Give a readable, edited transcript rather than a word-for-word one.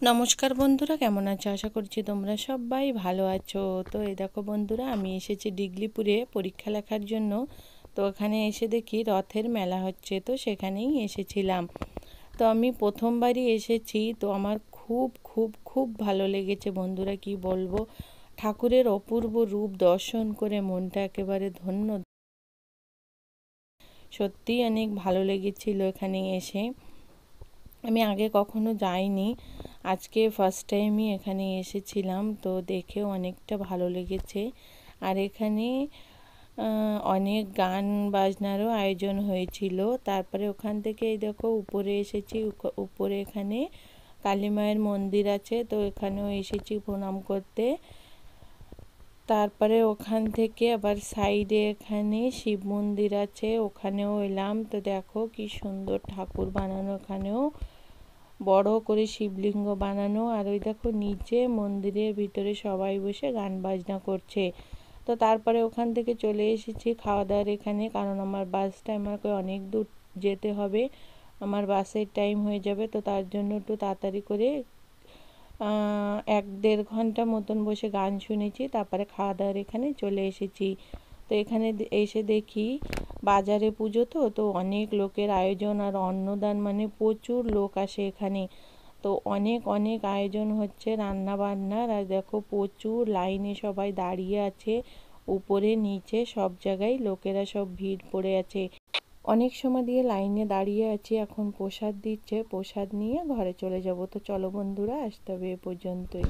নমস্কার বন্ধুরা, কেমন আছো? আশা করছি তোমরা সবাই ভালো আছো। তো এই দেখো বন্ধুরা, আমি এসেছি ডিগলিপুরে পরীক্ষা লেখার জন্য। তো ওখানে এসে দেখি রথের মেলা হচ্ছে, তো সেখানেই এসেছিলাম। তো আমি প্রথমবারই এসেছি, তো আমার খুব খুব খুব ভালো লেগেছে বন্ধুরা, কি বলবো। ঠাকুরের অপূর্ব রূপ দর্শন করে মনটা একেবারে ধন্য। সত্যিই অনেক ভালো লেগেছিল এখানে এসে। আমি আগে কখনো যাইনি, আজকে ফার্স্ট টাইমই এখানে এসেছিলাম। তো দেখেও অনেকটা ভালো লেগেছে। আর এখানে অনেক গান বাজনারও আয়োজন হয়েছিল। তারপরে ওখান থেকে এই দেখো উপরে এসেছি। উপরে এখানে কালী মায়ের মন্দির আছে, তো এখানেও এসেছি প্রণাম করতে। তারপরে ওখান থেকে আবার সাইডে এখানে শিব মন্দির আছে, ওখানেও এলাম। তো দেখো কি সুন্দর ঠাকুর বানানো, এখানেও বড় করে শিবলিঙ্গ বানানো। আর ওই দেখো নিচে মন্দিরের ভিতরে সবাই বসে গান বাজনা করছে। তো তারপরে ওখান থেকে চলে এসেছি খাওয়া দাওয়ার এখানে, কারণ আমার বাসটা আমাকে অনেক দূর যেতে হবে, আমার বাসের টাইম হয়ে যাবে। তো তার জন্য একটু তাড়াতাড়ি করে 1-1.5 ঘন্টা মতন বসে গান শুনেছি, তারপরে খাওয়া দাওয়ার এখানে চলে এসেছি। তো এখানে এসে দেখি বাজারে পুজো, তো তো অনেক লোকের আয়োজন, আর অন্নদান, মানে প্রচুর লোক আসে এখানে। তো অনেক অনেক আয়োজন হচ্ছে রান্না বান্নার। আর দেখো প্রচুর লাইনে সবাই দাঁড়িয়ে আছে, উপরে নিচে সব জায়গায় লোকেরা সব ভিড় পড়ে আছে। অনেক সময় দিয়ে লাইনে দাঁড়িয়ে আছি, এখন প্রসাদ দিচ্ছে, প্রসাদ নিয়ে ঘরে চলে যাব। তো চলো বন্ধুরা, আসতে হবে এ পর্যন্তই।